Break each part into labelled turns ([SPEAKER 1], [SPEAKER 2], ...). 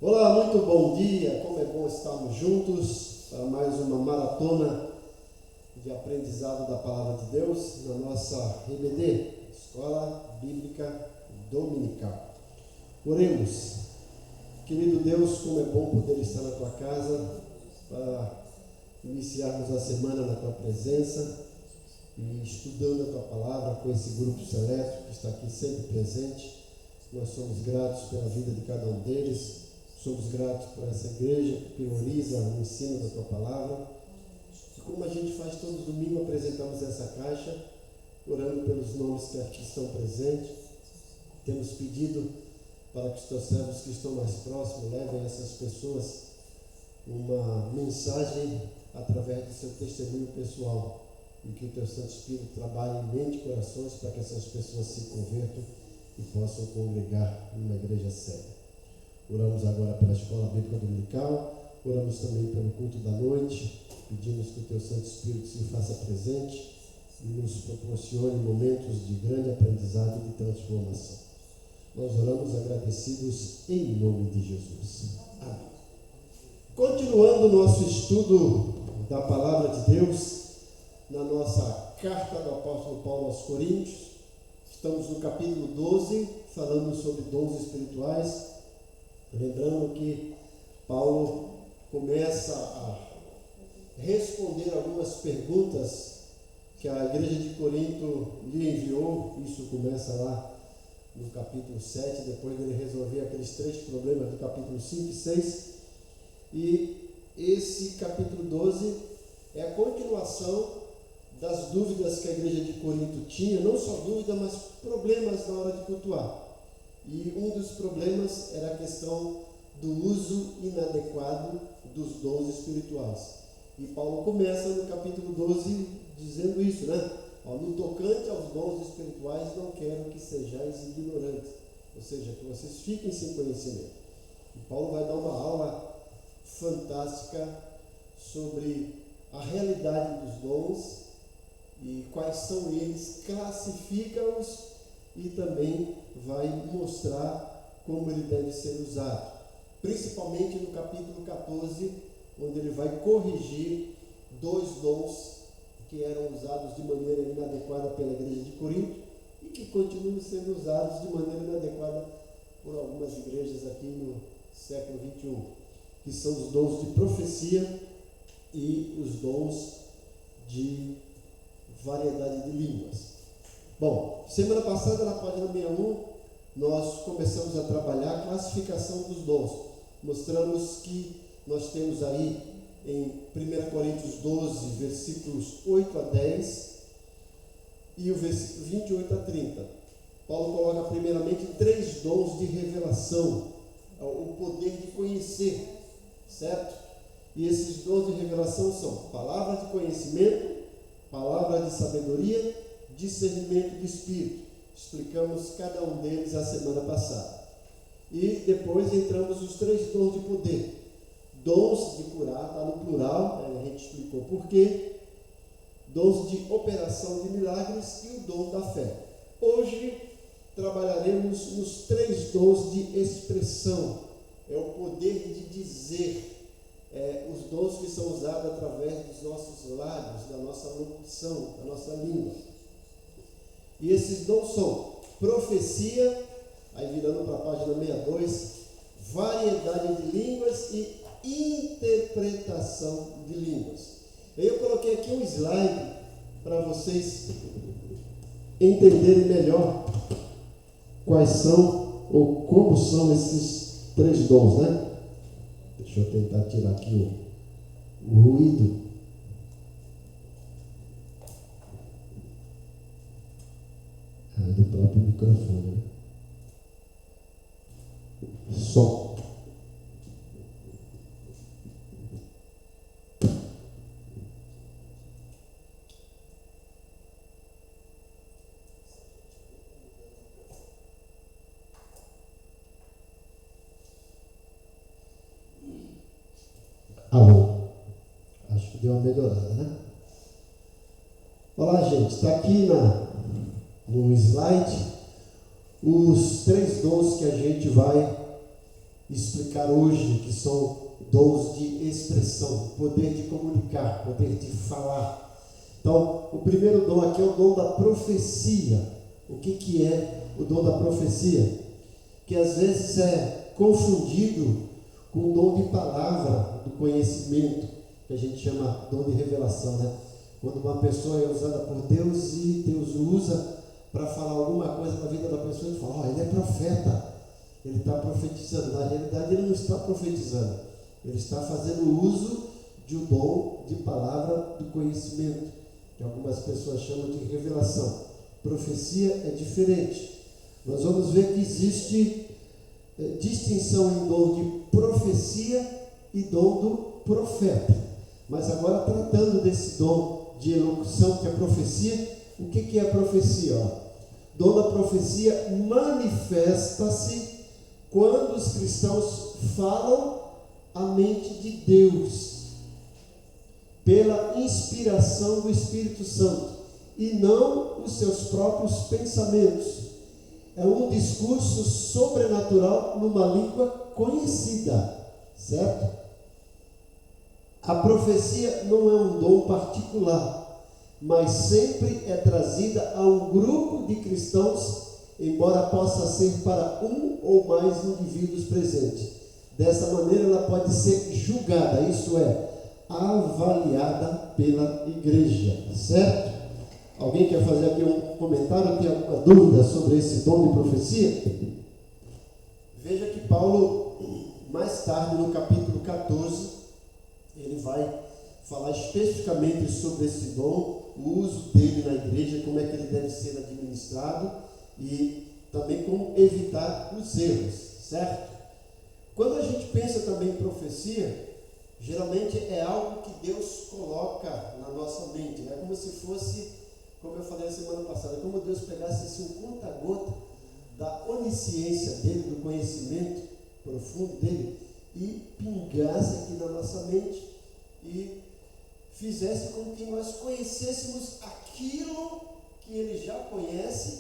[SPEAKER 1] Olá, muito bom dia, como é bom estarmos juntos para mais uma maratona de aprendizado da Palavra de Deus na nossa EBD, Escola Bíblica Dominical. Oremos. Querido Deus, como é bom poder estar na Tua casa para iniciarmos a semana na Tua presença e estudando a Tua Palavra com esse grupo seleto que está aqui sempre presente. Nós somos gratos pela vida de cada um deles. Somos gratos por essa igreja que prioriza o ensino da Tua Palavra. E como a gente faz todo domingo, apresentamos essa caixa, orando pelos nomes que aqui estão presentes. Temos pedido para que os Teus servos que estão mais próximos levem a essas pessoas uma mensagem através do seu testemunho pessoal. E que o Teu Santo Espírito trabalhe em mente e corações para que essas pessoas se convertam e possam congregar numa igreja séria. Oramos agora pela Escola Bíblica Dominical, oramos também pelo culto da noite, pedimos que o Teu Santo Espírito se faça presente e nos proporcione momentos de grande aprendizado e de transformação. Nós oramos agradecidos em nome de Jesus. Amém. Continuando o nosso estudo da Palavra de Deus, na nossa carta do apóstolo Paulo aos Coríntios, estamos no capítulo 12, falando sobre dons espirituais. Lembrando que Paulo começa a responder algumas perguntas que a igreja de Corinto lhe enviou. Isso começa lá no capítulo 7, depois de ele resolver aqueles 3 problemas do capítulo 5 e 6. E esse capítulo 12 é a continuação das dúvidas que a igreja de Corinto tinha, não só dúvidas, mas problemas na hora de cultuar. E um dos problemas era a questão do uso inadequado dos dons espirituais. E Paulo começa no capítulo 12 dizendo isso, né? No tocante aos dons espirituais, não quero que sejais ignorantes. Ou seja, que vocês fiquem sem conhecimento. E Paulo vai dar uma aula fantástica sobre a realidade dos dons e quais são eles, classifica-os e também vai mostrar como ele deve ser usado. Principalmente no capítulo 14, onde ele vai corrigir 2 dons que eram usados de maneira inadequada pela igreja de Corinto e que continuam sendo usados de maneira inadequada por algumas igrejas aqui no século 21, que são os dons de profecia e os dons de variedade de línguas. Bom, semana passada na página 61, nós começamos a trabalhar a classificação dos dons. Mostramos que nós temos aí em 1 Coríntios 12, versículos 8 a 10 e o versículo 28 a 30. Paulo coloca primeiramente 3 dons de revelação, o poder de conhecer, certo? E esses dons de revelação são palavra de conhecimento, palavra de sabedoria, discernimento de espírito. Explicamos cada um deles a semana passada. E depois entramos os 3 dons de poder. Dons de curar, está no plural, a gente explicou por quê. Dons de operação de milagres e o dom da fé. Hoje trabalharemos nos 3 dons de expressão. É o poder de dizer. Os dons que são usados através dos nossos lábios, da nossa locução, da nossa língua. E esses dons são profecia, aí virando para a página 62, variedade de línguas e interpretação de línguas. Eu coloquei aqui um slide para vocês entenderem melhor quais são ou como são esses 3 dons, né? Deixa eu tentar tirar aqui o ruído. Do próprio microfone, né? Som. Alô. Acho que deu uma melhorada, né? Olá, gente. Está aqui no slide os 3 dons que a gente vai explicar hoje, que são dons de expressão, poder de comunicar, poder de falar. Então, o primeiro dom aqui é o dom da profecia. O que é o dom da profecia? Que às vezes é confundido com o dom de palavra, do conhecimento, que a gente chama dom de revelação, né? Quando uma pessoa é usada por Deus e Deus o usa para falar alguma coisa na vida da pessoa, ele fala, ele é profeta, ele está profetizando. Na realidade, ele não está profetizando, ele está fazendo uso de um dom de palavra do conhecimento, que algumas pessoas chamam de revelação. Profecia é diferente. Nós vamos ver que existe distinção em dom de profecia e dom do profeta. Mas agora, tratando desse dom de elocução, que é a profecia, o que é a profecia? Dom da profecia manifesta-se quando os cristãos falam a mente de Deus, pela inspiração do Espírito Santo, e não os seus próprios pensamentos. É um discurso sobrenatural numa língua conhecida, certo? A profecia não é um dom particular, mas sempre é trazida a um grupo de cristãos, embora possa ser para um ou mais indivíduos presentes. Dessa maneira ela pode ser julgada, isso é, avaliada pela igreja, certo? Alguém quer fazer aqui um comentário? Tem alguma dúvida sobre esse dom de profecia? Veja que Paulo, mais tarde no capítulo 14, ele vai falar especificamente sobre esse dom, o uso dele na igreja, como é que ele deve ser administrado e também como evitar os erros, certo? Quando a gente pensa também em profecia, geralmente é algo que Deus coloca na nossa mente, é como se fosse, como eu falei a semana passada, como Deus pegasse assim, um conta-gota da onisciência dele, do conhecimento profundo dele, e pingasse aqui na nossa mente e fizesse com que nós conhecêssemos aquilo que ele já conhece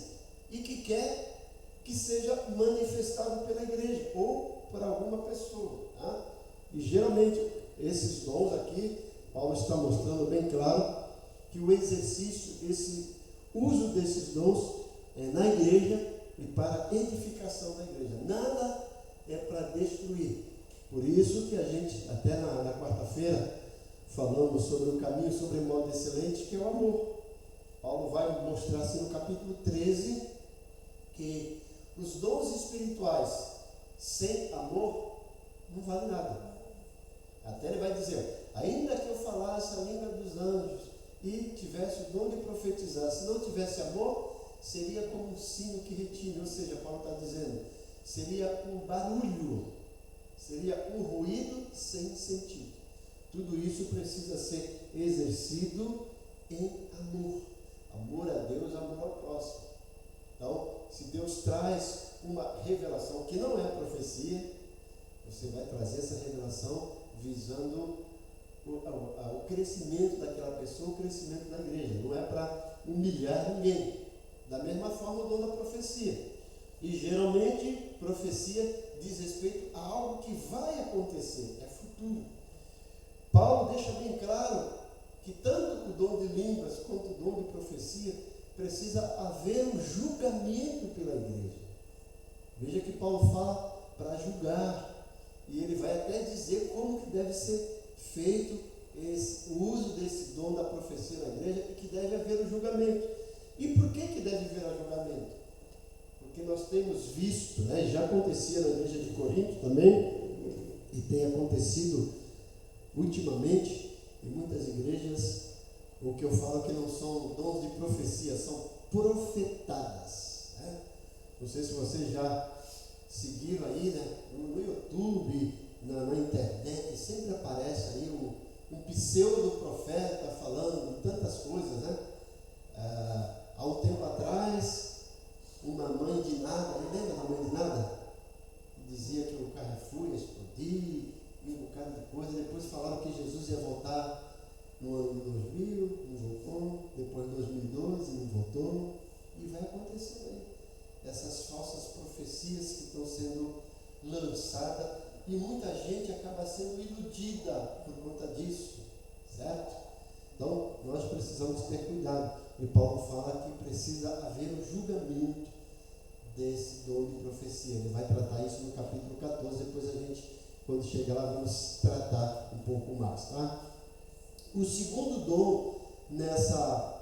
[SPEAKER 1] e que quer que seja manifestado pela igreja ou por alguma pessoa, tá? E geralmente esses dons aqui, Paulo está mostrando bem claro que o exercício, esse uso desses dons é na igreja e para edificação da igreja. Nada é para destruir. Por isso que a gente, até na quarta-feira, falamos sobre o caminho, sobre o modo excelente, que é o amor. Paulo vai mostrar assim no capítulo 13, que os dons espirituais sem amor não valem nada. Até ele vai dizer, ainda que eu falasse a língua dos anjos e tivesse o dom de profetizar, se não tivesse amor, seria como um sino que retine. Ou seja, Paulo está dizendo, seria um barulho, seria um ruído sem sentido. Tudo isso precisa ser exercido em amor. Amor a Deus, amor ao próximo. Então, se Deus traz uma revelação que não é profecia, você vai trazer essa revelação visando o crescimento daquela pessoa, o crescimento da igreja. Não é para humilhar ninguém. Da mesma forma o dom da profecia. E geralmente, profecia diz respeito a algo que vai acontecer, é futuro. Paulo deixa bem claro que tanto o dom de línguas quanto o dom de profecia precisa haver um julgamento pela igreja. Veja que Paulo fala para julgar, e ele vai até dizer como que deve ser feito o uso desse dom da profecia na igreja e que deve haver o julgamento. E por que deve haver o julgamento? Porque nós temos visto, já acontecia na igreja de Corinto também, e tem acontecido ultimamente em muitas igrejas, o que eu falo que não são dons de profecia, são profetadas. Não sei se vocês já seguiram aí, no YouTube, na internet, sempre aparece aí um pseudo-profeta falando tantas coisas, há um tempo atrás, uma mãe de nada, lembra da mãe de nada? Dizia que o Carrefour ia explodir, e um bocado de coisa. Depois falaram que Jesus ia voltar no ano 2000, não voltou, depois de 2012, não voltou, e vai acontecer aí. Essas falsas profecias que estão sendo lançadas E muita gente acaba sendo iludida por conta disso, certo? Então, nós precisamos ter cuidado. E Paulo fala que precisa haver um julgamento desse dom de profecia. Ele vai tratar isso no capítulo 14. Depois a gente, quando chegar lá, vamos tratar um pouco mais, tá? O segundo dom nessa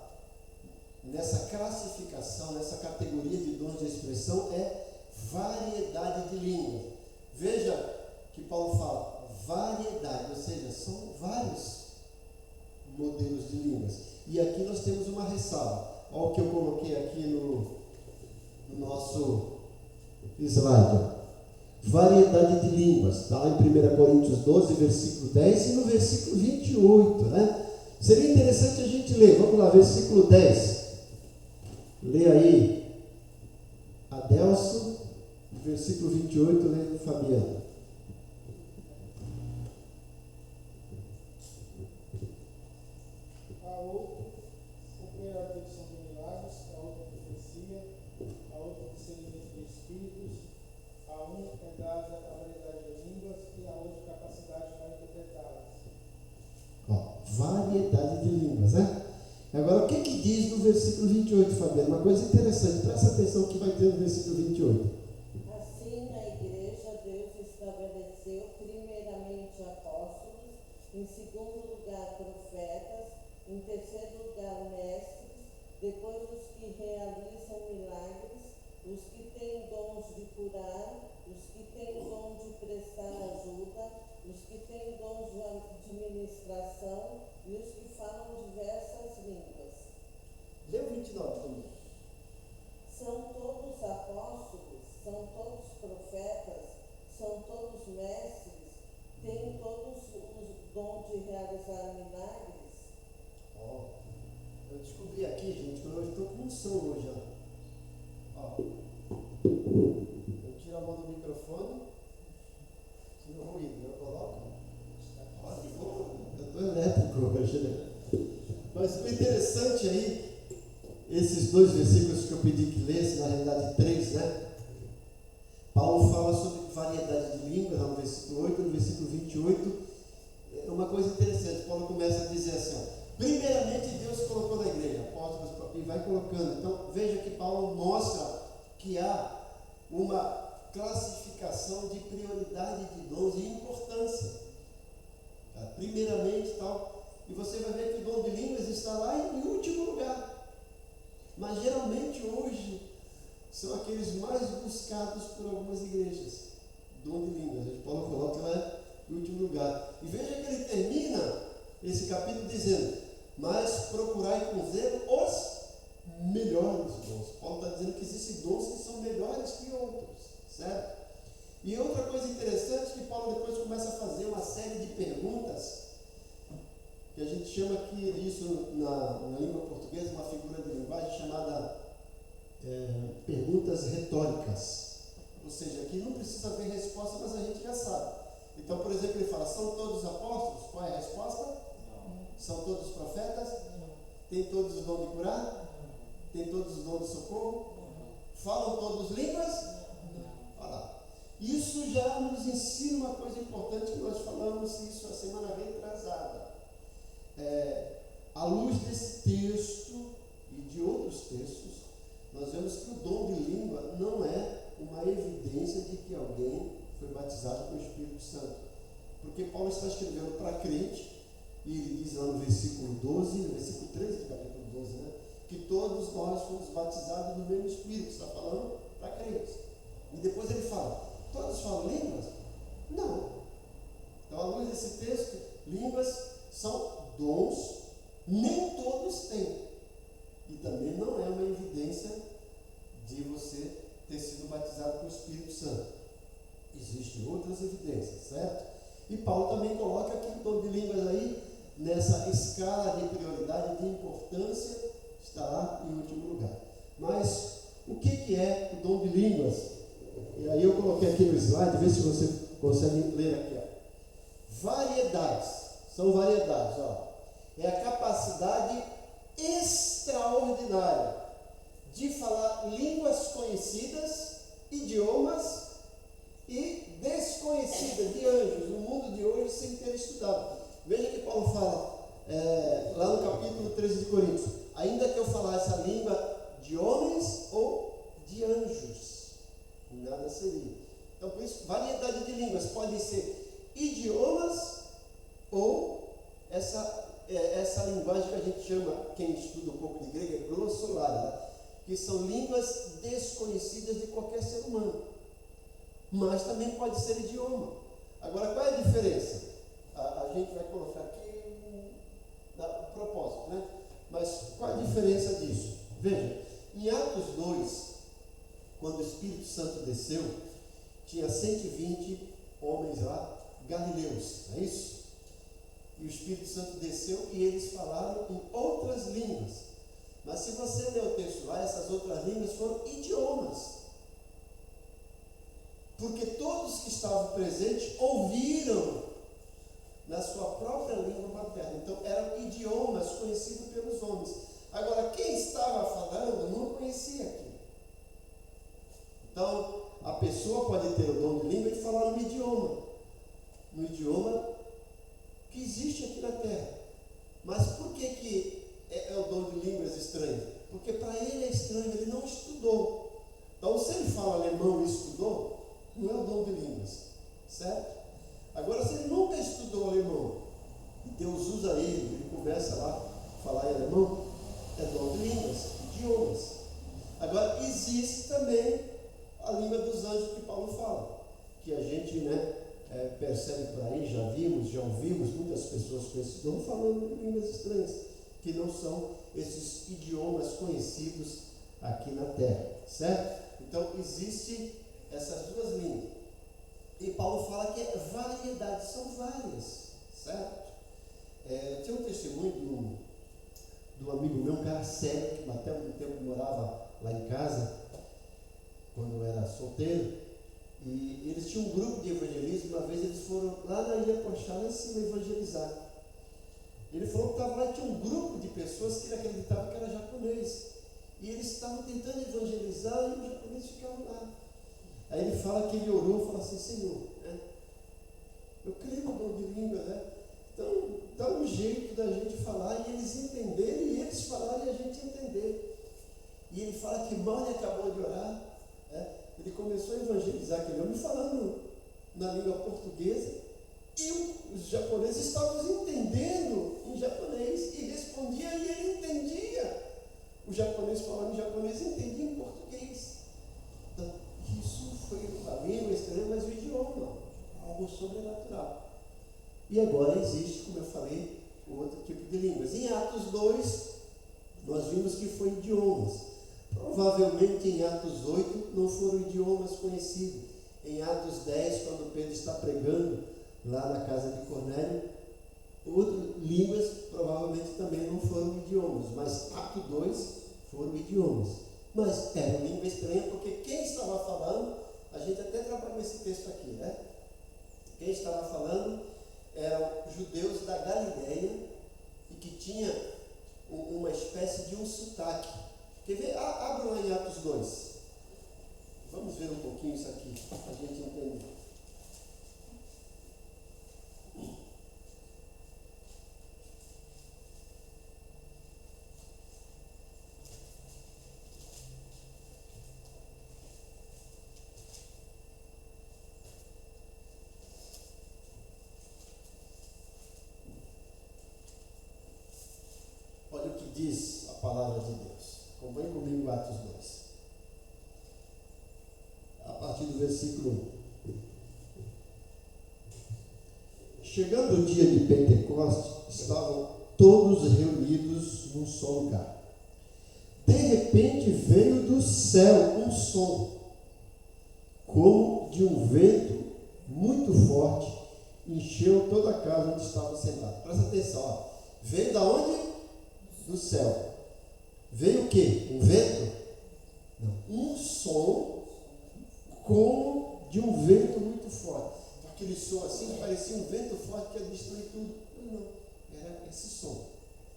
[SPEAKER 1] classificação, nessa categoria de dons de expressão é variedade de línguas. Veja que Paulo fala variedade, ou seja, são vários modelos de línguas. E aqui nós temos uma ressalva. Olha o que eu coloquei aqui no nosso slide. Variedade de línguas. Está lá em 1 Coríntios 12, versículo 10 e no versículo 28, né? Seria interessante a gente ler. Vamos lá, versículo 10. Lê aí Adelso, versículo 28, lê Fabiano.
[SPEAKER 2] A outro, cumprir a petição de milagres, a outra profecia, a outra discernimento de espíritos, a um é dada a variedade de línguas e a outra capacidade para interpretá-las.
[SPEAKER 1] Variedade de línguas, né? Agora, o que diz no versículo 28, Fabiano? Uma coisa interessante, presta atenção que vai ter no versículo 28.
[SPEAKER 3] Assim, na igreja, Deus estabeleceu primeiramente apóstolos, em segundo lugar profetas, em terceiro lugar mestres, depois os que realizam milagres, os que têm dons de curar, os que têm dom de prestar ajuda, os que têm dons de administração e os que falam diversas línguas.
[SPEAKER 1] Lê o 29 também.
[SPEAKER 3] São todos apóstolos, são todos profetas, são todos mestres, têm todos o dom de realizar milagres.
[SPEAKER 1] Eu descobri aqui, gente, que eu estou com um som hoje. Eu tiro a mão do microfone, tiro o ruído, eu coloco. Eu estou elétrico hoje, né? Mas o interessante aí, esses dois versículos que eu pedi que lesse, na realidade 3, né? Paulo fala sobre variedade de línguas, no versículo 8, no versículo 28. É uma coisa interessante, Paulo começa a dizer assim, primeiramente Deus colocou na igreja, apóstolos, e vai colocando. Então, veja que Paulo mostra que há uma classificação de prioridade de dons e importância. Primeiramente, tal, e você vai ver que o dom de línguas está lá em último lugar. Mas geralmente hoje são aqueles mais buscados por algumas igrejas. Dom de línguas, Paulo coloca lá em último lugar. E veja que ele termina esse capítulo dizendo: mas procurai com zelo os melhores dons. Paulo está dizendo que existem dons que são melhores que outros, certo? E outra coisa interessante que Paulo depois começa a fazer uma série de perguntas, que a gente chama aqui disso na língua portuguesa, uma figura de linguagem chamada perguntas retóricas. Ou seja, aqui não precisa haver resposta, mas a gente já sabe. Então, por exemplo, ele fala: são todos apóstolos? Qual é a resposta? Não. São todos profetas? Não. Tem todos o dom de curar? Não. Tem todos o dom de socorro? Não. Falam todos línguas? Não. Olha lá. Isso já nos ensina uma coisa importante, que nós falamos isso a semana retrasada. À luz desse texto e de outros textos, nós vemos que o dom de língua não é uma evidência de que alguém foi batizado com o Espírito Santo. Porque Paulo está escrevendo para crente, e ele diz lá no versículo 12, no versículo 13 do capítulo 12, né, que todos nós fomos batizados no mesmo Espírito. Está falando para crentes. E depois ele fala: todos falam línguas? Não. Então, à luz desse texto, línguas são dons, nem todos têm. E também não é uma evidência de você ter sido batizado com o Espírito Santo. Existem outras evidências, certo? E Paulo também coloca aqui o dom de línguas aí, nessa escala de prioridade, de importância, está lá em último lugar. Mas o que é o dom de línguas? E aí eu coloquei aqui no slide, vê se você consegue ler aqui. Variedades, são variedades, é a capacidade extraordinária de falar línguas conhecidas, idiomas e desconhecida de anjos no mundo de hoje sem ter estudado. Veja que Paulo fala lá no capítulo 13 de Coríntios: ainda que eu falasse a língua de homens ou de anjos, nada seria. Então, por isso, variedade de línguas podem ser idiomas ou essa linguagem que a gente chama, quem estuda um pouco de grego, é glossolalia, que são línguas desconhecidas de qualquer ser humano, mas também pode ser idioma. Agora, qual é a diferença? A gente vai colocar aqui o propósito, né? Mas qual é a diferença disso? Veja, em Atos 2, quando o Espírito Santo desceu, tinha 120 homens lá, galileus, não é isso? E o Espírito Santo desceu e eles falaram em outras línguas. Mas se você ler o texto lá, essas outras línguas foram idiomas. Porque todos que estavam presentes ouviram na sua própria língua materna. Então eram idiomas conhecidos pelos homens. Agora, quem estava falando não conhecia aquilo. Então, a pessoa pode ter o dom de língua e falar no idioma que existe aqui na Terra. Mas por que é o dom de línguas estranhas? Porque para ele é estranho, ele não estudou. Então, se ele fala alemão e estudou, não é o dom de línguas, certo? Agora, se ele nunca estudou alemão e Deus usa ele conversa lá, falar em alemão, é dom de línguas, idiomas. Agora, existe também a língua dos anjos que Paulo fala, que a gente percebe por aí, já ouvimos muitas pessoas com esse dom falando línguas estranhas, que não são esses idiomas conhecidos aqui na Terra, certo? Então, existe essas duas línguas. E Paulo fala que é variedade, são várias, certo? Tinha um testemunho de um amigo meu, um cara sério, que até um tempo morava lá em casa, quando eu era solteiro, e eles tinham um grupo de evangelismo. Uma vez eles foram lá na Ilha Pochá, lá em cima, evangelizar. Ele falou que estava lá e tinha um grupo de pessoas que ele acreditava que era japonês. E eles estavam tentando evangelizar e os japoneses ficavam lá. Aí ele fala que ele orou e falou assim: Senhor, eu creio no dom de língua, então dá um jeito da gente falar e eles entenderem, e eles falarem e a gente entender. E ele fala que mal ele acabou de orar, ele começou a evangelizar aquele homem falando na língua portuguesa, e os japoneses estavam entendendo em japonês e respondia e ele entendia. O japonês falando em japonês entendia em português. Então, isso foi uma língua estranha, mas o idioma, algo sobrenatural. E agora existe, como eu falei, outro tipo de línguas. Em Atos 2, nós vimos que foi idiomas. Provavelmente em Atos 8 não foram idiomas conhecidos. Em Atos 10, quando Pedro está pregando lá na casa de Cornélio, outras línguas provavelmente também não foram idiomas, mas Atos 2 foram idiomas. Mas era língua estranha, porque quem estava falando, a gente até trabalhou esse texto aqui, Quem estava falando eram judeus da Galileia e que tinha uma espécie de um sotaque. Quer ver? Abra lá em Atos 2. Vamos ver um pouquinho isso aqui, para a gente entender. Olha o que diz a palavra de Deus. Acompanhe comigo Atos 2. A partir do versículo 1. Chegando o dia de Pentecostes, estavam todos reunidos num só lugar. De repente veio do céu um som, como de um vento muito forte, encheu toda a casa onde estavam sentados. Presta atenção, veio da onde? Do céu. Veio o quê? Um vento? Não. Um som como de um vento muito forte. Aquele som assim, parecia um vento forte que ia destruir tudo. Não, era esse som.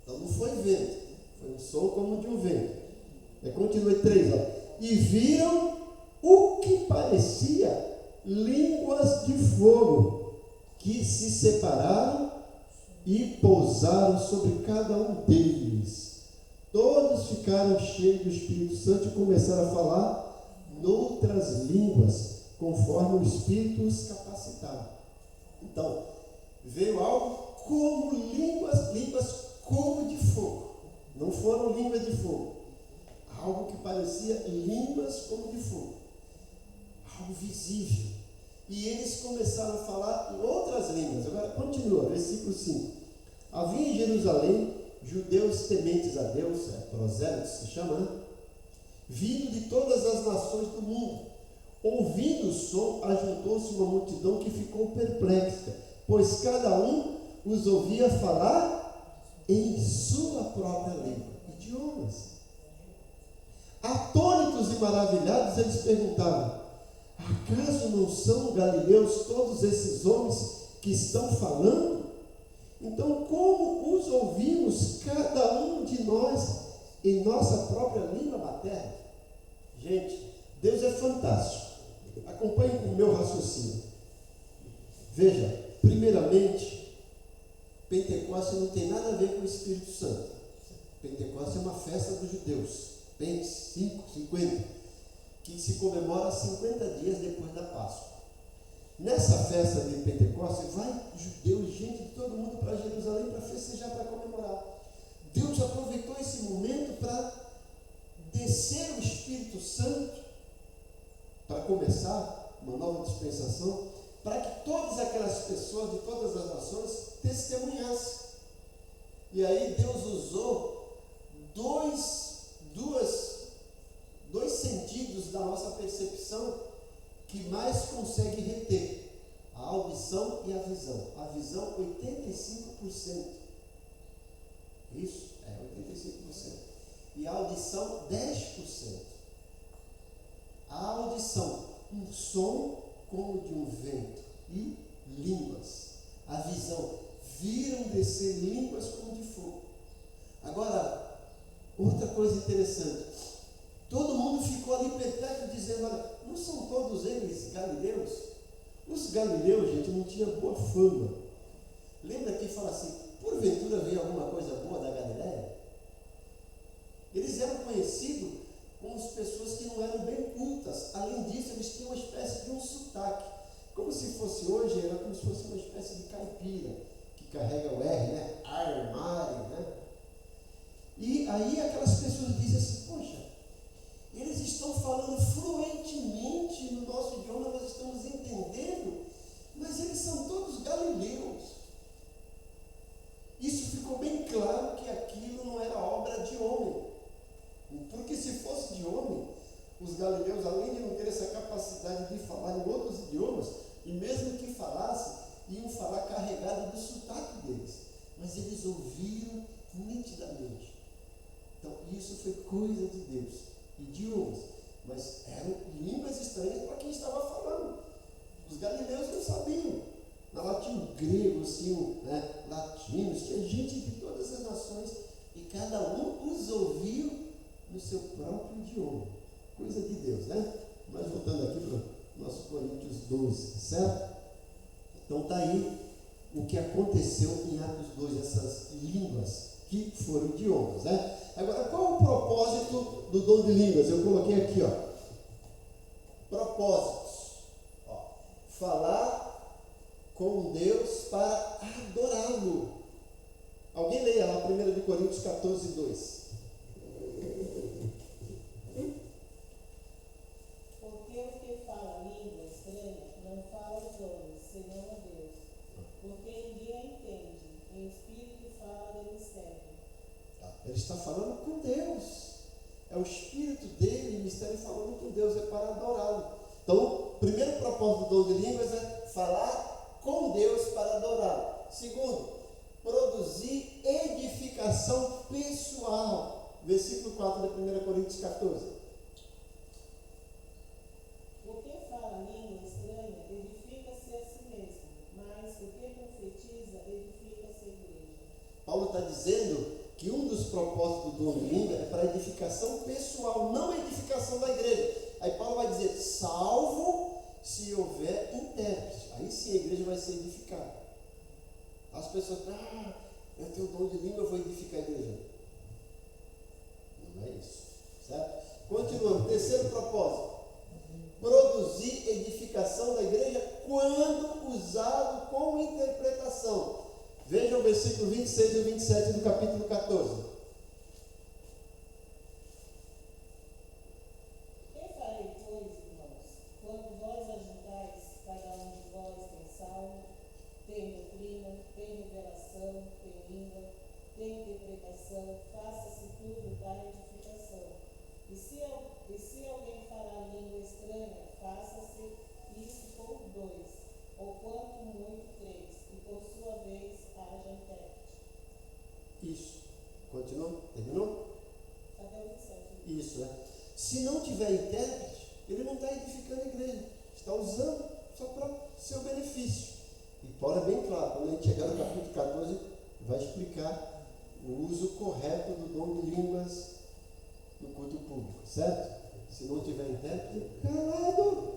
[SPEAKER 1] Então não foi vento, foi um som como de um vento. Continua 3, E viram o que parecia línguas de fogo que se separaram e pousaram sobre cada um deles. Todos ficaram cheios do Espírito Santo e começaram a falar noutras línguas, conforme o Espírito os capacitava. Então, veio algo como línguas como de fogo. Não foram línguas de fogo. Algo que parecia línguas como de fogo. Algo visível. E eles começaram a falar em outras línguas. Agora, continua, versículo 5. Havia em Jerusalém judeus tementes a Deus, prosélitos se chama, né? Vindo de todas as nações do mundo. Ouvindo o som, ajuntou-se uma multidão que ficou perplexa, pois cada um os ouvia falar em sua própria língua, idiomas. Atônitos e maravilhados, eles perguntavam: acaso não são galileus todos esses homens que estão falando? Então, como os ouvimos, cada um de nós, em nossa própria língua materna? Gente, Deus é fantástico. Acompanhe com o meu raciocínio. Veja, primeiramente, Pentecostes não tem nada a ver com o Espírito Santo. Pentecostes é uma festa dos judeus, Pente 50, que se comemora 50 dias depois da Páscoa. Nessa festa de Pentecostes, vai judeus, gente de todo mundo para Jerusalém para festejar, para comemorar. Deus aproveitou esse momento para descer o Espírito Santo, para começar uma nova dispensação, para que todas aquelas pessoas de todas as nações testemunhassem. E aí Deus usou dois sentidos da nossa percepção que mais consegue reter: a audição e a visão. A visão, 85%. Isso? 85%. E a audição, 10%. A audição, um som como de um vento e línguas. A visão, viram descer línguas como de fogo. Agora, outra coisa interessante. Todo mundo ficou ali perplexo, dizendo: olha, não são todos eles galileus? Os galileus, gente, não tinham boa fama. Lembra que fala assim: porventura veio alguma coisa boa da Galileia? Eles eram conhecidos como as pessoas que não eram bem cultas. Além disso, eles tinham uma espécie de um sotaque. Como se fosse hoje, era como se fosse uma espécie de caipira, que carrega o R, né? Armário, né? E aí aquelas pessoas dizem assim: poxa, eles estão falando fluentemente no nosso idioma, nós estamos entendendo, mas eles são todos galileus. Isso ficou bem claro que aquilo não era obra de homem. Porque se fosse de homem, os galileus, além de não ter essa capacidade de falar em outros idiomas, e mesmo que falassem, iam falar carregado do sotaque deles. Mas eles ouviram nitidamente. Então, isso foi coisa de Deus. Idiomas, mas eram línguas estranhas para quem estava falando. Os galileus não sabiam. Lá tinha gregos, tinham latinos, tinha gente de todas as nações, e cada um os ouviu no seu próprio idioma. Coisa de Deus, né? Mas voltando aqui para o nosso Coríntios 12, certo? Então está aí o que aconteceu em Atos 2, essas línguas que foram idiomas, né? Agora, qual o propósito do dom de línguas? Eu coloquei aqui, ó. Propósitos. Ó, falar com Deus para adorá-lo. Alguém leia lá 1 Coríntios 14, 2.
[SPEAKER 3] Porque o que fala língua estranha não fala aos homens, senão a Deus. Porque ninguém a entende, em espírito fala de mistério.
[SPEAKER 1] Ele está falando com Deus. É o Espírito dele, o mistério, falando com Deus, é para adorá-lo. Então, o primeiro propósito do dom de línguas é falar com Deus para adorá-lo. Segundo, produzir edificação pessoal. Versículo 4 de 1 Coríntios 14.
[SPEAKER 3] O que fala língua estranha edifica-se a si mesmo, mas o que profetiza edifica-se a igreja.
[SPEAKER 1] Paulo está dizendo que um dos propósitos do dom de língua é para edificação pessoal, não edificação da igreja. Aí Paulo vai dizer: salvo se houver intérprete. Aí sim a igreja vai ser edificada. As pessoas, eu tenho o dom de língua, eu vou edificar a igreja. Não é isso, certo? Continuando, terceiro propósito. Produzir edificação da igreja quando usado com interpretação. Veja o versículo 26 e 27 do capítulo 14.
[SPEAKER 3] Que farei, pois, irmãos, quando vós ajuntais, cada um de vós tem salmo, tem doutrina, tem revelação, tem língua, tem interpretação, faça-se tudo para edificação. E se alguém falar língua estranha, faça-se isso por dois, ou quanto muito três, e por sua vez haja intérprete.
[SPEAKER 1] Isso. Continuou? Terminou?
[SPEAKER 3] Até o 27.
[SPEAKER 1] Isso, né? Se não tiver intérprete, ele não está edificando a igreja. Está usando só para seu benefício. E Paulo é bem claro, quando a gente chegar no capítulo 14, vai explicar o uso correto do dom de línguas no culto público, certo? Se não tiver intérprete, calado.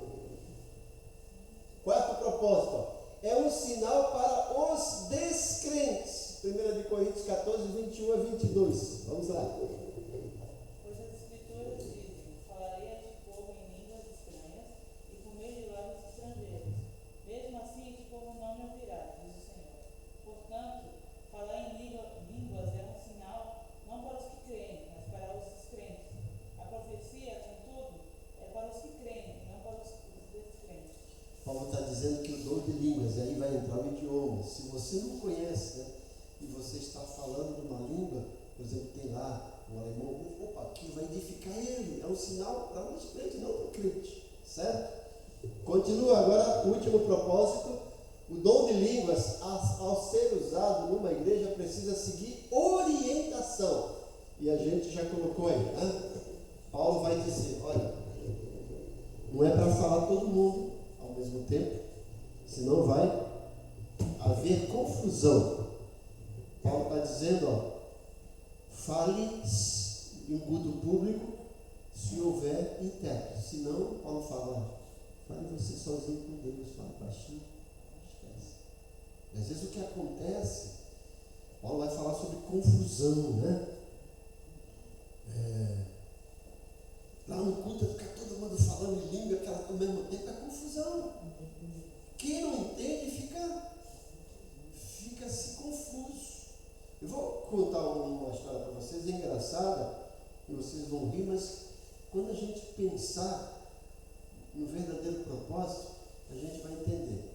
[SPEAKER 1] Quarto propósito, ó, é um sinal para os descrentes. 1 Coríntios 14, 21 a 22. Vamos lá.
[SPEAKER 3] Pois as Escrituras dizem: falarei a ti povo em línguas estranhas e por meio de lábios estrangeiros. Mesmo assim, este povo não me ouvirá, diz o Senhor. Portanto, falar em línguas é um sinal não para os que creem, mas para os descrentes. A profecia, contudo, é para os que creem, não para os descrentes.
[SPEAKER 1] Paulo está dizendo que o dom de línguas, e aí vai entrar o idioma. Se você não conhece, né, e você está falando de uma língua, por exemplo, tem lá um alemão, opa, aquilo vai edificar ele. É um sinal para o descrente, não para o crente, certo? Continua agora o último propósito. O dom de línguas, ao ser usado numa igreja, precisa seguir orientação. E a gente já colocou aí, né? Paulo vai dizer, olha, não é para falar todo mundo ao mesmo tempo, senão vai haver confusão. Paulo está dizendo, ó, fale em culto público se houver intérprete. Se não, Paulo fala, fale você sozinho com Deus, fale baixinho, esquece. E às vezes o que acontece, Paulo vai falar sobre confusão, né? Lá no culto fica todo mundo falando em língua, aquela ao mesmo tempo, é confusão. Quem não entende fica-se confuso. Eu vou contar uma história para vocês, é engraçada, e vocês vão rir, mas quando a gente pensar no verdadeiro propósito, a gente vai entender.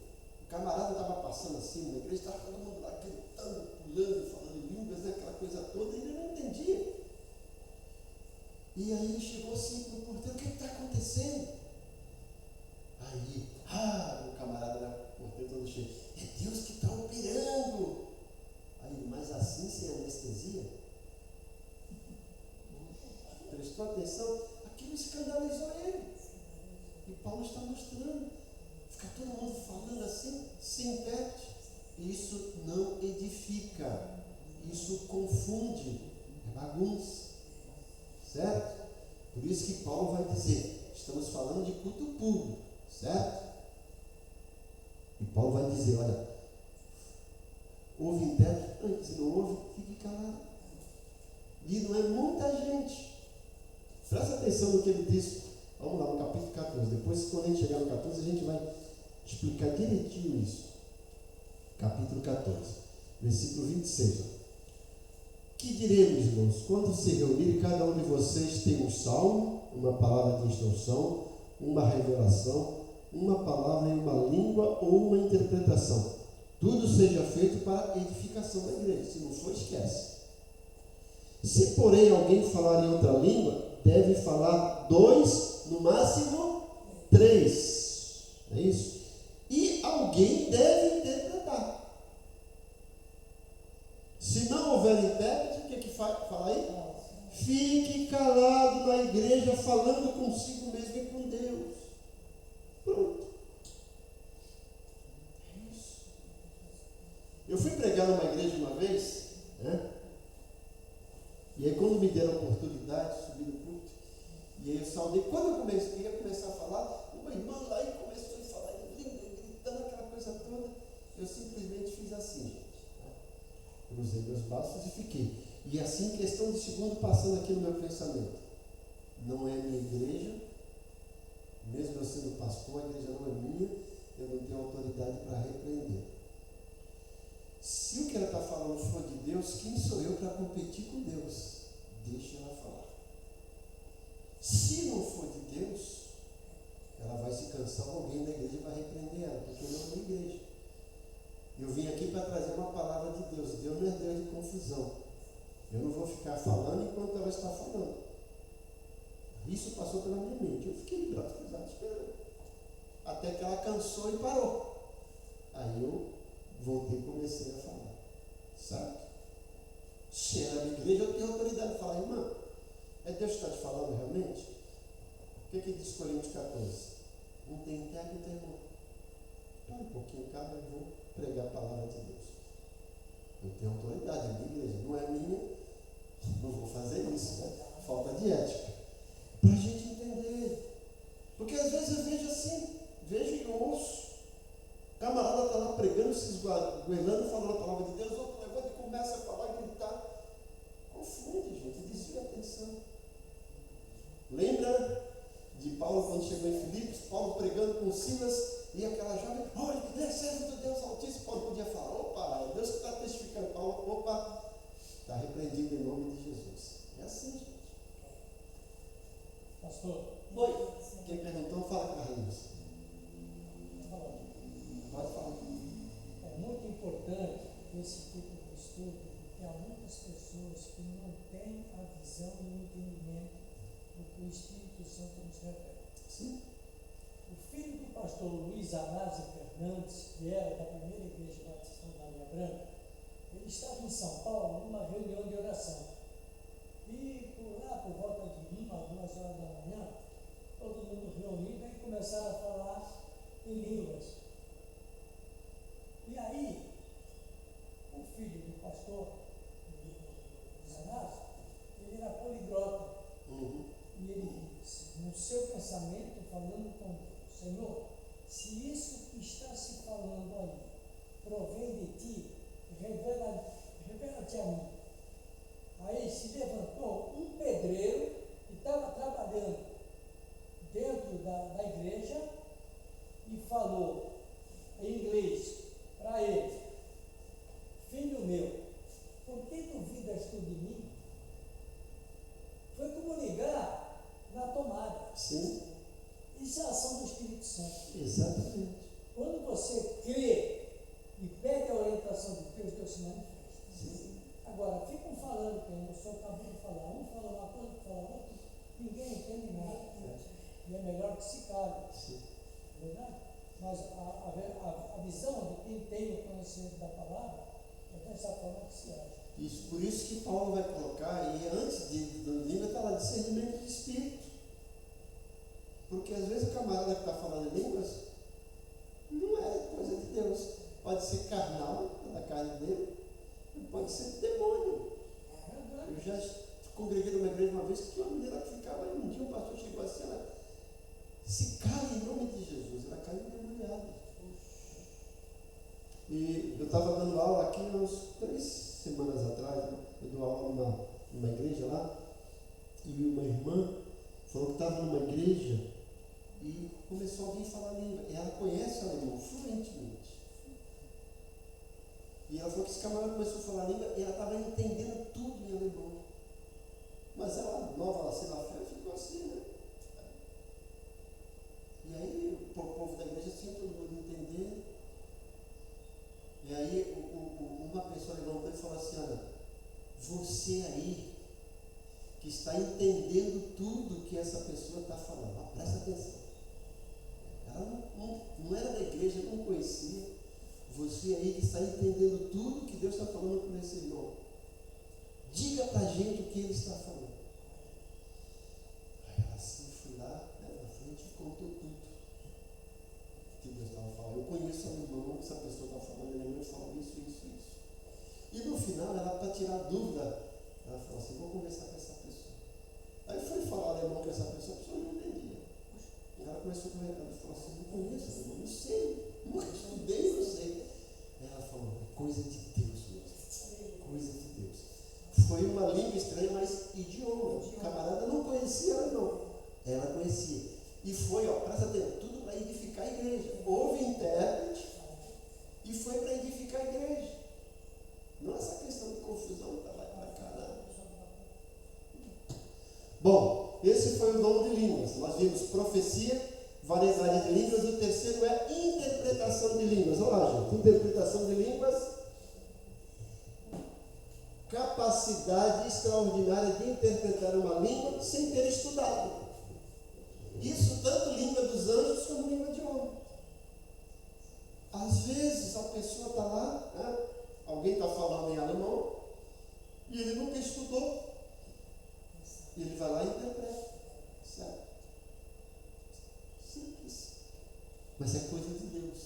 [SPEAKER 1] O camarada estava passando assim na igreja, estava todo mundo lá gritando, pulando, falando em línguas, né, aquela coisa toda, e ele não entendia. E aí ele chegou assim para o porteiro, o que está acontecendo? Aí, o camarada era o porteiro todo cheio, é Deus que está operando. Aí, mas assim, sem anestesia? Prestou atenção? Aquilo escandalizou ele. E Paulo está mostrando. Fica todo mundo falando assim, sem intérprete. Isso não edifica. Isso confunde. É bagunça. Certo? Por isso que Paulo vai dizer, estamos falando de culto público. Certo? E Paulo vai dizer, olha, houve intérprete? Se não houve, fique calado. E não é muita gente. Presta atenção no que ele diz. Vamos lá, no capítulo 14. Depois, quando a gente chegar no 14, a gente vai explicar direitinho isso. Capítulo 14, versículo 26. Que diremos, irmãos? Quando se reunir, cada um de vocês tem um salmo, uma palavra de instrução, uma revelação, uma palavra em uma língua ou uma interpretação. Tudo seja feito para edificação da igreja. Se não for, esquece. Se, porém, alguém falar em outra língua, deve falar 2, no máximo 3. É isso? E alguém deve interpretar. Se não houver intérprete, o que fala aí? Fique calado na igreja, falando consigo mesmo e com Deus. Pronto. É isso. Eu fui pregar numa igreja uma vez, né? E aí quando me deram a oportunidade, subi no púlpito, e aí eu saudei. Quando eu ia começar a falar, uma irmã lá e começou a Eu simplesmente fiz assim, gente. Cruzei meus braços e fiquei. E assim, questão de segundo, passando aqui no meu pensamento. Não é minha igreja, mesmo eu sendo pastor, a igreja não é minha, eu não tenho autoridade para repreender. Se o que ela está falando for de Deus, quem sou eu para competir com Deus? Deixa ela falar. Se não for de Deus, ela vai se cansar, alguém da igreja vai repreender ela, porque não é uma igreja. Eu vim aqui para trazer uma palavra de Deus. Deus não é Deus de confusão. Eu não vou ficar falando enquanto ela está falando. Isso passou pela minha mente. Eu fiquei de braços cruzados esperando. Até que ela cansou e parou. Aí eu voltei e comecei a falar. Sabe? Se é na minha igreja, eu tenho autoridade de falar, irmã, é Deus que está te falando realmente? O que diz Coríntios 14? Não tem terra, não tem irmão. Para um pouquinho, cara, eu vou pregar a palavra de Deus. Eu tenho autoridade, é minha igreja, não é minha, não vou fazer isso, né? Falta de ética. Para a gente entender. Porque às vezes eu vejo assim, vejo e ouço. O camarada está lá pregando, se esgoelando, falando a palavra de Deus, outro levanta e começa a falar, gritar. Confunde, gente, desvia a atenção. Lembra de Paulo quando chegou em Filipos, Paulo pregando com Silas, e aquela jovem, olha, ele é servo do Deus Altíssimo. Paulo podia falar, opa, é Deus que está testificando. Paulo, opa, está repreendido em nome de Jesus. É assim, gente.
[SPEAKER 2] Pastor,
[SPEAKER 1] Oi, quem perguntou, fala, Carlinhos. Pode falar.
[SPEAKER 2] é muito importante esse tipo de estudo, porque há muitas pessoas que não têm a visão e o entendimento do que o Espírito Santo nos revela.
[SPEAKER 1] Sim.
[SPEAKER 2] O filho do pastor Luiz Anásio Fernandes, que era da primeira igreja batista da Maria Branca, ele estava em São Paulo numa reunião de oração. E por lá, por volta de 1 a 2 horas da manhã, todo mundo reunido e começaram a falar em línguas. E aí, o filho do pastor Luiz Anásio, ele era poliglota. E ele disse, no seu pensamento, falando com Deus, Senhor, se isso que está se falando aí provém de ti, revela-te a mim. Aí se levantou um pedreiro que estava trabalhando dentro da igreja e falou em inglês para ele, filho meu, por que duvidas tu de mim? Foi como ligar na tomada.
[SPEAKER 1] Sim.
[SPEAKER 2] Isso é a ação do Espírito Santo.
[SPEAKER 1] Exatamente.
[SPEAKER 2] Quando você crê e pede a orientação de Deus, Deus se manifesta.
[SPEAKER 1] Sim.
[SPEAKER 2] Agora, ficam falando, que eu só acabei de falar, um fala uma coisa, outro fala outra, ninguém entende nada. E é melhor que se cale.
[SPEAKER 1] Sim.
[SPEAKER 2] Verdade? Mas a visão de quem tem o conhecimento da palavra é dessa forma que se age.
[SPEAKER 1] Isso, por isso que Paulo vai colocar, e antes do língua está lá, discernimento de espírito. Porque às vezes o camarada que está falando em línguas não é coisa de Deus. Pode ser carnal, da carne dele, pode ser demônio. Eu já congreguei numa igreja uma vez que tinha uma menina que ficava, e um dia um pastor chegou assim, ela se cala em nome de Jesus, ela caiu endemoniada. E eu estava dando aula aqui há uns 3 semanas atrás, eu dou aula numa igreja lá, e uma irmã falou que estava numa igreja e começou alguém a falar língua. E ela conhece o alemão fluentemente. E ela falou que esse camarada começou a falar língua e ela estava entendendo tudo em alemão. Mas ela, nova, ela se lá fé, ficou assim, né? E aí o povo da igreja assim, todo mundo entendendo. E aí uma pessoa levantou e falou assim, olha, você aí que está entendendo tudo que essa pessoa está falando, presta atenção. Ela não era da igreja, não conhecia. Você aí que está entendendo tudo que Deus está falando com esse irmão, diga para a gente o que ele está falando. Aí ela assim, fui lá, né, na frente e contou tudo que Deus estava falando. Eu conheço o irmão que essa pessoa está falando, ele me falou isso. E no final, ela, para tirar dúvida, ela falou assim, vou conversar com essa pessoa. Aí foi falar alemão com essa pessoa, a pessoa não entendia. Ela começou a conversar, ela falou assim, não conheço, não sei, nunca estudei, não sei. foi uma língua estranha, mas idioma. O camarada não conhecia alemão. Ela conhecia. E foi, presta atenção, tudo para edificar a igreja. Houve intérprete e foi para edificar a igreja. Não essa questão de confusão para lá e para cá, não. Bom, esse foi o dom de línguas. Nós vimos profecia, variedade de línguas. O terceiro é interpretação de línguas. Olha lá, gente. Interpretação de línguas. Capacidade extraordinária de interpretar uma língua sem ter estudado. Isso tanto língua dos anjos como língua de homem. Às vezes a pessoa está lá, né? Alguém está falando em alemão e ele nunca estudou. E ele vai lá e interpreta. Certo? Simples. Mas é coisa de Deus.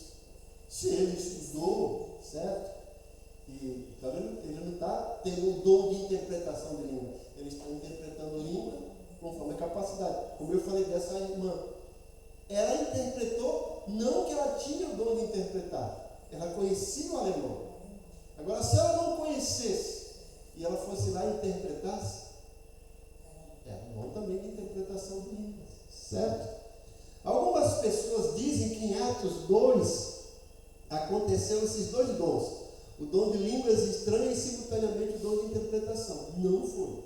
[SPEAKER 1] Se ele estudou, certo? E então ele não está tendo um dom de interpretação de língua. Ele está interpretando língua conforme a capacidade. Como eu falei dessa irmã. Ela interpretou, não que ela tinha o dom de interpretar. Ela conhecia o alemão. Agora, se ela não conhecesse e ela fosse lá e interpretasse, é um dom também de interpretação de línguas. Certo? Algumas pessoas dizem que em Atos 2 aconteceram esses dois dons. O dom de línguas estranhas e simultaneamente o dom de interpretação. Não foi.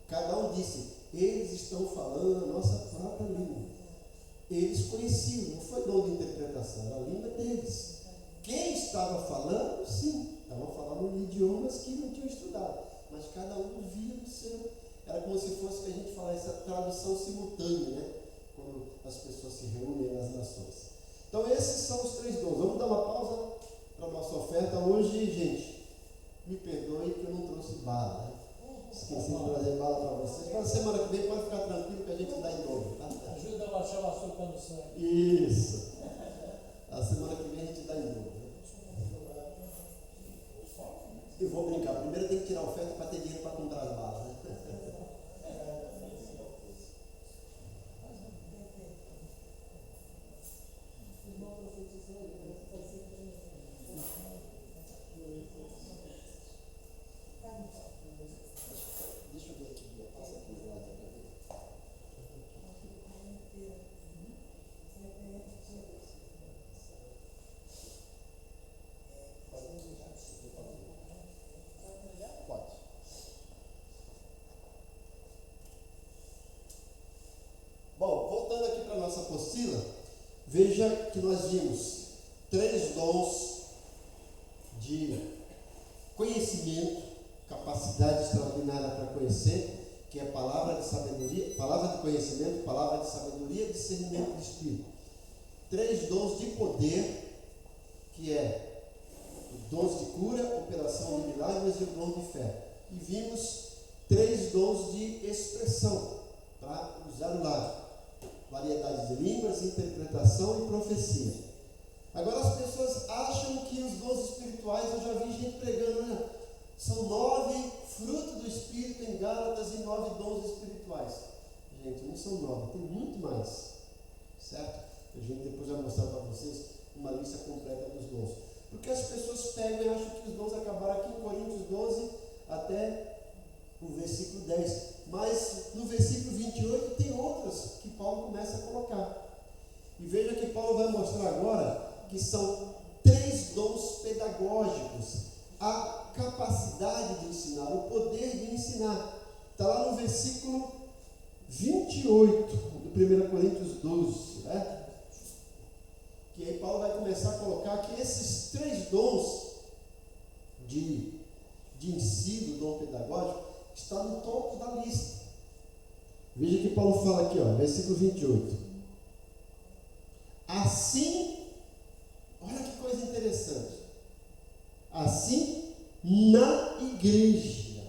[SPEAKER 1] Cada um disse, eles estão falando a nossa própria língua. Eles conheciam, não foi dom de interpretação, era a língua deles. Quem estava falando, sim, estavam falando idiomas que não tinham estudado, mas cada um via no seu. Era como se fosse que a gente falasse essa tradução simultânea, né? Quando as pessoas se reúnem nas nações. Então esses são os três dons. Vamos dar uma pausa para a nossa oferta. Hoje, gente, me perdoe que eu não trouxe bala, né? Esqueci de trazer bala para vocês. Para a semana que vem pode ficar tranquilo que a gente dá em dobro, tá?
[SPEAKER 4] Ajuda a baixar o açúcar no sangue.
[SPEAKER 1] Isso. A semana que vem a gente dá em dobro. Eu vou brincar. Primeiro tem que tirar a oferta para ter dinheiro para comprar as balas, né? Deixa eu ver aqui, passa aqui do lado para ver. Pode. Bom, voltando aqui para a nossa apostila, veja que nós vimos três dons de conhecimento, capacidade extraordinária para conhecer, que é palavra de sabedoria, palavra de conhecimento, palavra de sabedoria, discernimento de espírito. Três dons de poder, que é dons de cura, operação de milagres e o dom de fé. E vimos três dons de expressão, para usar o lado. Variedade de línguas, interpretação e profecia. Agora as pessoas acham que os dons espirituais, eu já vi gente pregando, né? São 9 frutos do Espírito em Gálatas e 9 dons espirituais. Gente, não são 9, tem muito mais. Certo? A gente depois vai mostrar para vocês uma lista completa dos dons. Porque as pessoas pegam e acham que os dons acabaram aqui em Coríntios 12 até o versículo 10. Mas no versículo 28 tem outras que Paulo começa a colocar. E veja que Paulo vai mostrar agora que são 3 dons pedagógicos. A capacidade de ensinar, o poder de ensinar. Está lá no versículo 28 do 1 Coríntios 12. Né? Que aí Paulo vai começar a colocar que esses 3 dons de ensino, dom pedagógico, está no topo da lista. Veja que Paulo fala aqui, versículo 28. Assim, olha que coisa interessante. Assim, na igreja,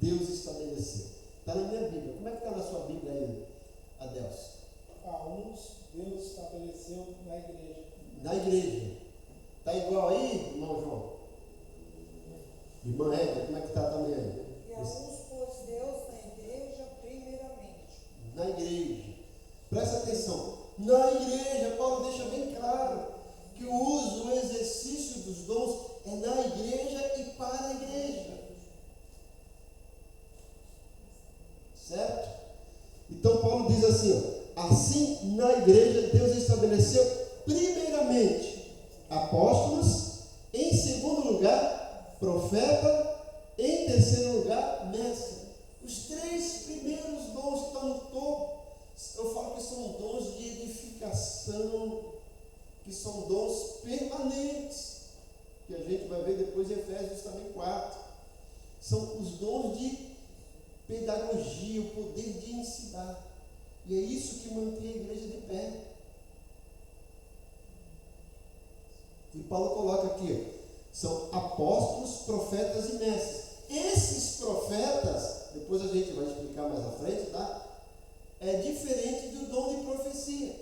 [SPEAKER 1] Deus estabeleceu. Está na minha Bíblia. Como é que está na sua Bíblia aí, Adelso?
[SPEAKER 2] A uns Deus estabeleceu na igreja.
[SPEAKER 1] Na igreja. Está igual aí, irmão João? Irmã Égua, como é que está também aí?
[SPEAKER 5] E a uns pôs Deus na igreja primeiramente.
[SPEAKER 1] Na igreja. Presta atenção. Na igreja, Paulo deixa bem claro que o uso, o exercício dos dons é na igreja e para a igreja. assim, ó, assim na igreja Deus estabeleceu primeiramente apóstolos, em segundo lugar profeta, em terceiro lugar mestre. Os três primeiros dons que estão no topo, eu falo que são dons de edificação, que são dons permanentes, que a gente vai ver depois em Efésios também 4. São os dons de pedagogia, o poder de ensinar. E é isso que mantém a igreja de pé. E Paulo coloca aqui, são apóstolos, profetas e mestres. Esses profetas, depois a gente vai explicar mais à frente, tá? É diferente do dom de profecia.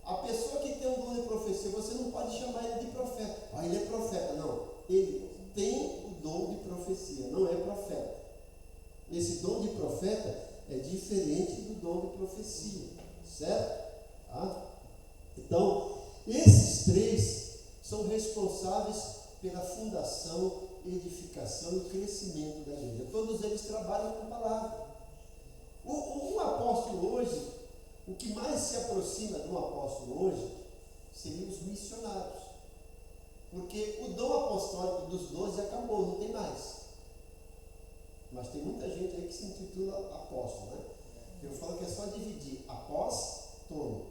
[SPEAKER 1] A pessoa que tem um dom de profecia, você não pode chamar ele de profeta. Ah, ele é profeta. Não, ele tem o dom de profecia, não é profeta. Esse dom de profeta é diferente do dom de profecia, certo? Tá? Então, esses três são responsáveis pela fundação, edificação e crescimento da igreja. Todos eles trabalham com a palavra. Um apóstolo hoje, o que mais se aproxima de um apóstolo hoje, seriam os missionários. Porque o dom apostólico dos 12 acabou, não tem mais. Mas tem muita gente aí que se intitula apóstolo, né? Eu falo que é só dividir apóstolo.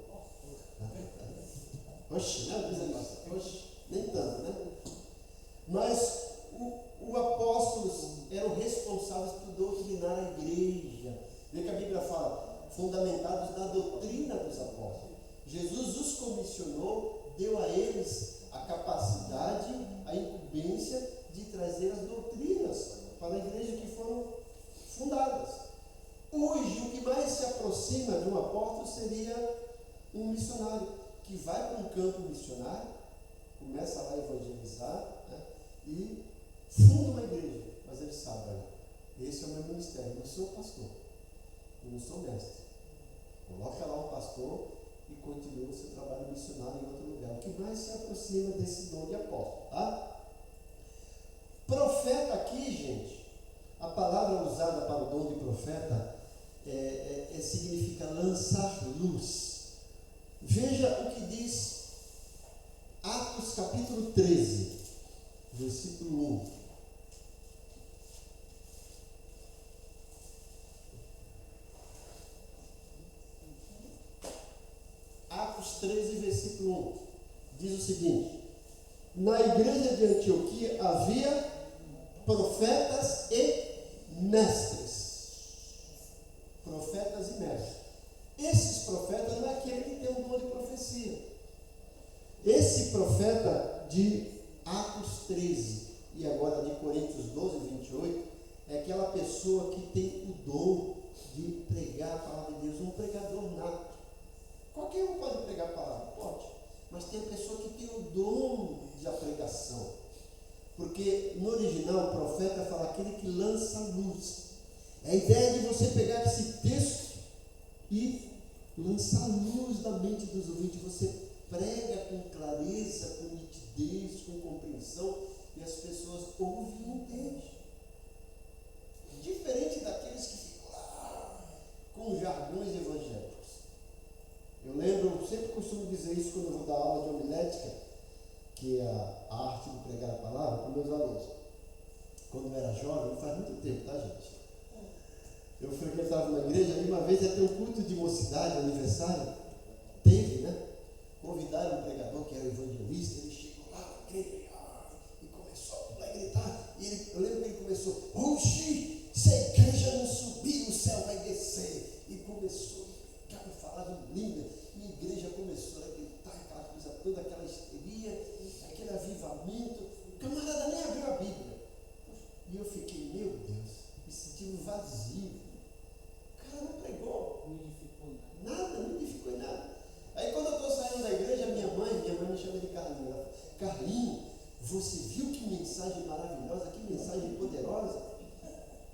[SPEAKER 1] Oxe, né? Oxe, nem tanto, né? Mas os apóstolos eram responsáveis por doutrinar a igreja. Vê que a Bíblia fala, fundamentados na doutrina dos apóstolos. Jesus os comissionou, deu a eles a capacidade, a incumbência de trazer as doutrinas para a igreja que foram fundadas. Hoje, o que mais se aproxima de um apóstolo seria um missionário, que vai para um campo missionário, começa lá a evangelizar, né, e funda uma igreja. Mas ele sabe, olha, esse é o meu ministério, eu não sou pastor, eu não sou mestre. Coloca lá um pastor e continua o seu trabalho missionário em outro lugar. O que mais se aproxima desse dom de apóstolo, tá? Profeta aqui, gente, a palavra usada para o dom de profeta significa lançar luz. Veja o que diz Atos capítulo 13, versículo 1. Atos 13, versículo 1. Diz o seguinte: na igreja de Antioquia havia profetas e mestres. Profetas e mestres. Esses profetas não é aquele que tem um dom de profecia. Esse profeta de Atos 13 e agora de Coríntios 12, 28, é aquela pessoa que tem o dom de pregar a palavra de Deus, um pregador nato. Qualquer um pode pregar a palavra? Pode. Mas tem a pessoa que tem o dom da pregação. Porque no original o profeta fala aquele que lança luz. É a ideia de você pegar esse texto e lançar luz na mente dos ouvintes. Você prega com clareza, com nitidez, com compreensão, e as pessoas ouvem e entendem. Diferente daqueles que ficam lá com jargões evangélicos. Eu lembro, sempre costumo dizer isso quando eu vou dar aula de homilética, que é a arte de pregar a palavra, com meus alunos. Quando eu era jovem, faz muito tempo, tá, gente? Eu frequentava uma igreja e uma vez ia ter um culto de mocidade, aniversário. Teve, né? Convidaram um pregador que era evangelista, ele chegou lá, e começou a pular e gritar. E eu lembro que ele começou: oxi, se a igreja não subir, o céu vai descer. E começou a falar de língua, e a igreja começou a gritar, aquela coisa toda, aquela histeria, aquele avivamento. O camarada nem abriu a Bíblia. E eu fiquei, meu Deus, me sentindo vazio. O cara não pregou.
[SPEAKER 4] Não edificou
[SPEAKER 1] Nada, não edificou em nada. Aí quando eu estou saindo da igreja, minha mãe me chama de Carlinho. Ela fala: Carlinho, você viu que mensagem maravilhosa, que mensagem poderosa?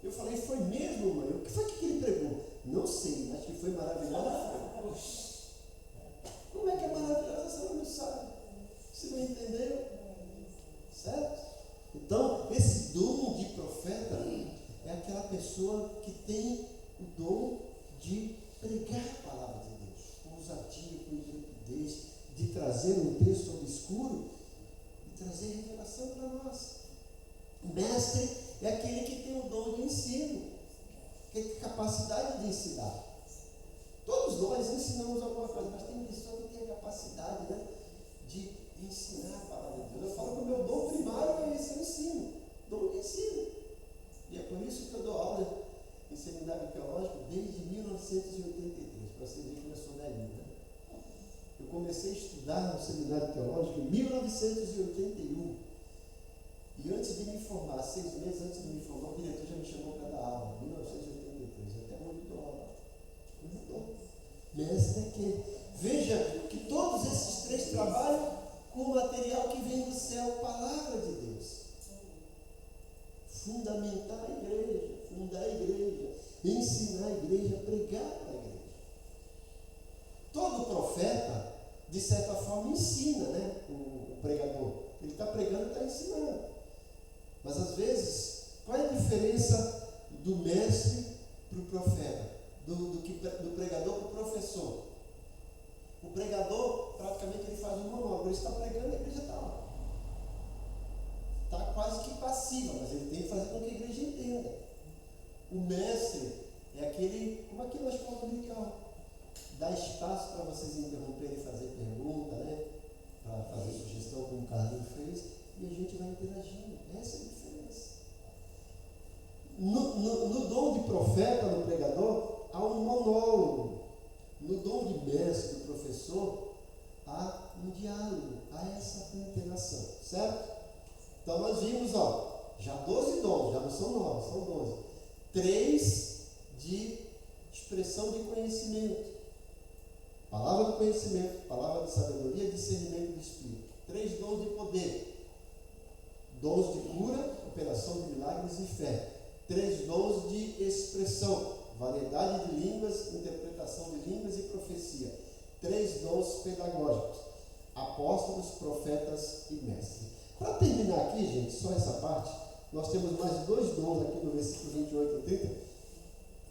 [SPEAKER 1] Eu falei: foi mesmo, mãe? O que foi que ele pregou? Não sei, acho que foi maravilhosa. Como é que é maravilhosa se ela não sabe? Você não entendeu? Certo? Então, esse dom de profeta é aquela pessoa que tem o dom de pregar a palavra de Deus, com ousadia, com intrepidez, de trazer um texto obscuro e trazer revelação para nós. O mestre é aquele que tem o dom de ensino, que tem capacidade de ensinar. Todos nós ensinamos alguma coisa, mas tem pessoa que tem a capacidade, né, de ensinar a palavra de Deus. Eu falo que o meu dom primário é esse, eu ensino, dom de ensino. E é por isso que eu dou aula em seminário teológico desde 1983, para você ver que eu sou velhinho, né? Eu comecei a estudar no seminário teológico em 1981. E antes de me formar, 6 meses antes de me formar, o diretor já me chamou para dar aula, em 1983. Até hoje eu dou aula. Mestre é que, veja que todos esses 3 trabalham com o material que vem do céu, palavra de Deus. Fundamentar a igreja, fundar a igreja, ensinar a igreja, pregar para a igreja. Todo profeta, de certa forma, ensina, né, o pregador. Ele está pregando e está ensinando. Mas às vezes, qual é a diferença do mestre para o profeta? Do pregador para o professor? O pregador, praticamente, ele faz um monólogo. Ele está pregando e a igreja está lá. Está quase que passiva, mas ele tem que fazer com que a igreja entenda. O mestre é aquele, como aqui na escola dominical, dá espaço para vocês interromperem e fazer pergunta, né? Para fazer sugestão, como o Carlinhos fez, e a gente vai interagindo. Essa é a diferença. No dom de profeta, no pregador, há um monólogo. No dom de mestre, do professor, há um diálogo, há essa interação, certo? Então nós vimos, já 12 dons, já não são 9, são 12. 3 de expressão de conhecimento. Palavra do conhecimento, palavra de sabedoria e discernimento do Espírito. 3 dons de poder. Dons de cura, operação de milagres e fé. 3 dons de expressão, variedade de línguas, interpretação de línguas e profecia. 3 dons pedagógicos, apóstolos, profetas e mestres. Para terminar aqui, gente, só essa parte, nós temos mais 2 dons aqui no versículo 28 e 30,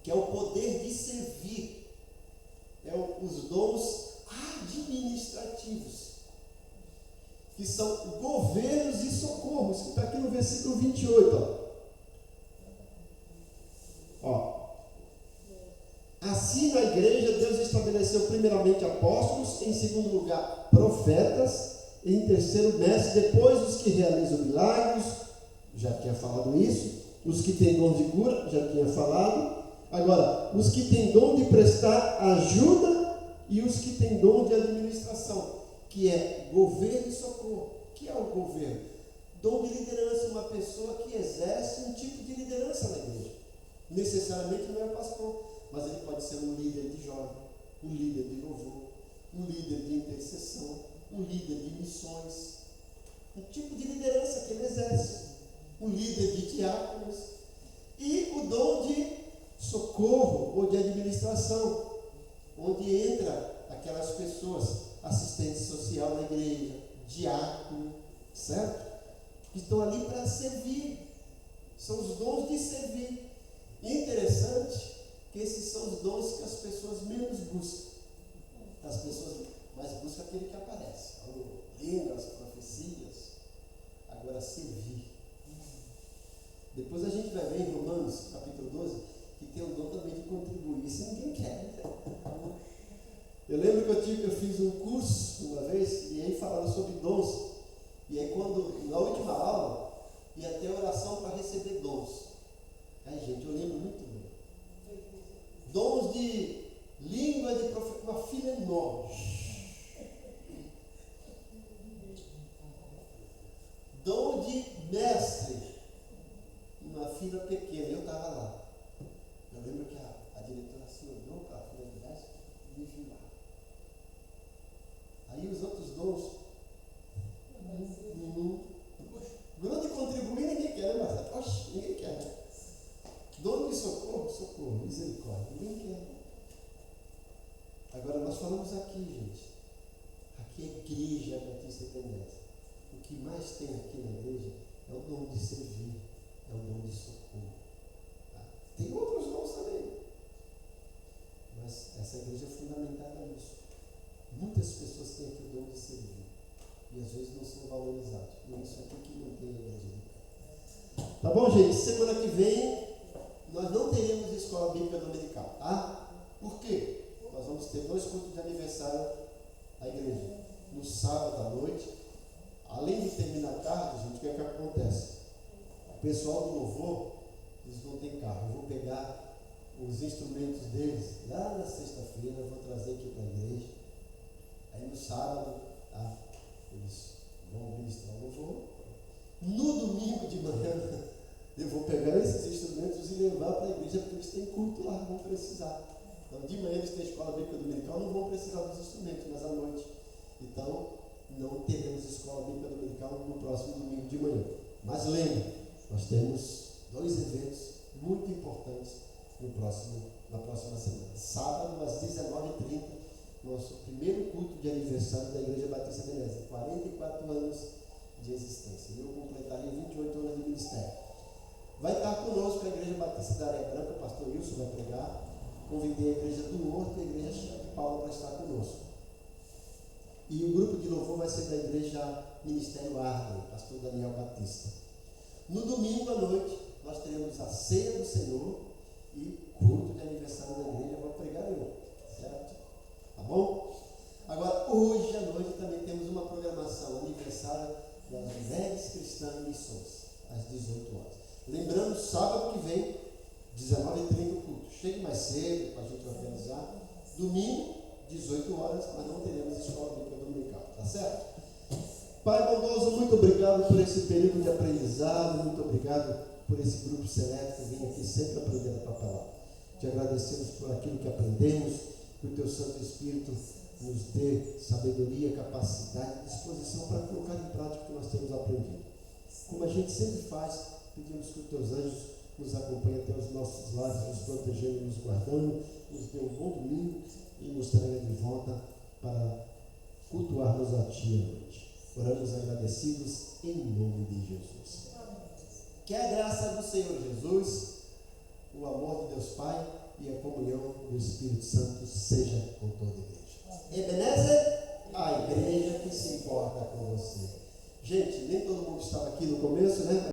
[SPEAKER 1] que é o poder de servir. Os dons administrativos, que são governos e socorros, que está aqui no versículo 28. Assim na igreja Deus estabeleceu primeiramente apóstolos, em segundo lugar profetas, em terceiro mestres, depois os que realizam milagres, já tinha falado isso, os que têm dom de cura, já tinha falado. Agora, os que têm dom de prestar ajuda e os que têm dom de administração, que é governo e socorro. O que é o governo? Dom de liderança, uma pessoa que exerce um tipo de liderança na igreja. Necessariamente não é pastor, mas ele pode ser um líder de jovem, um líder de louvor, um líder de intercessão, um líder de missões. Um tipo de liderança que ele exerce. Um líder de diáconos. E o dom de socorro ou de administração, onde entra aquelas pessoas, assistente social da igreja, diácono, certo? Que estão ali para servir. São os dons de servir. E é interessante que esses são os dons que as pessoas menos buscam. As pessoas mais buscam aquele que aparece. Línguas, profecias. Agora, servir. Depois a gente vai ver em Romanos, capítulo 12, que tem o dom também de contribuir. Isso ninguém quer. Eu lembro que eu fiz um curso uma vez, e aí falando sobre dons. E aí na última aula, ia ter oração para receber dons. Aí, gente, eu lembro muito bem. Dons de língua de profeta, uma fila enorme. Dom de mestre, uma fila pequena. Eu estava lá. Eu lembro que a diretora se olhou para a fila de mestre e me viu lá. Aí os outros dons. Dom de contribuir ninguém quer, né, Marcelo? Oxe, ninguém quer. Dom de socorro, socorro, misericórdia, ninguém quer. Agora nós falamos aqui, gente. Aqui é Igreja Batista Independente. O que mais tem aqui na igreja é o dom de servir, é o dom de socorro. Tá? Tem outros dons também. Mas essa igreja é fundamentada nisso. Muitas pessoas têm aqui o dom de servir. E às vezes não são valorizados. E é isso aqui que mantém a igreja de pé. Tá bom, gente? Semana que vem nós não teremos escola bíblica dominical, tá? Por quê? Nós vamos ter 2 cultos de aniversário da igreja. No sábado à noite, além de terminar tarde, gente, o que é que acontece? O pessoal do louvor, eles não têm carro. Eu vou pegar os instrumentos deles lá na sexta-feira, eu vou trazer aqui para a igreja. Aí no sábado, tá? Eles vão ministrar o louvor. No domingo de manhã, eu vou pegar esses instrumentos e levar para a igreja, porque eles têm culto lá, vão precisar. Então, de manhã eles têm escola bíblica dominical, não vão precisar dos instrumentos, mas à noite. Então, não teremos escola bíblica dominical no próximo domingo de manhã. Mas lembre, nós temos 2 eventos muito importantes na próxima semana. Sábado, às 19h30, nosso primeiro culto de aniversário da Igreja Batista Veneza, 44 anos de existência. Eu completaria 28 anos de ministério. Vai estar conosco a Igreja Batista da Areia Branca, o pastor Wilson vai pregar. Convidei a Igreja do Horto e a Igreja Chico de Paula para estar conosco. E o grupo de louvor vai ser da Igreja Ministério Arden, pastor Daniel Batista. No domingo à noite, nós teremos a ceia do Senhor e culto de aniversário da igreja, vou pregar eu, certo? Tá bom? Agora, hoje à noite também temos uma programação, aniversário das Mulheres Cristãs em Missões, às 18 horas. Lembrando, sábado que vem, 19h30 o culto. Chegue mais cedo para a gente organizar. Domingo, 18 horas, mas não teremos escola bíblica dominical, tá certo? Pai bondoso, muito obrigado por esse período de aprendizado, muito obrigado por esse grupo seleto que vem aqui sempre aprendendo a tua palavra. Te agradecemos por aquilo que aprendemos, que o teu Santo Espírito nos dê sabedoria, capacidade e disposição para colocar em prática o que nós temos aprendido. Como a gente sempre faz, pedimos que os teus anjos nos acompanhem até os nossos lares, nos protegendo e nos guardando, nos dê um bom domingo e nos traga de volta para cultuarmos a Ti à noite. Oramos agradecidos em nome de Jesus. Que a graça do Senhor Jesus, o amor de Deus Pai e a comunhão do Espírito Santo seja com toda a igreja. Ebenezer, a igreja que se importa com você. Gente, nem todo mundo estava aqui no começo, né?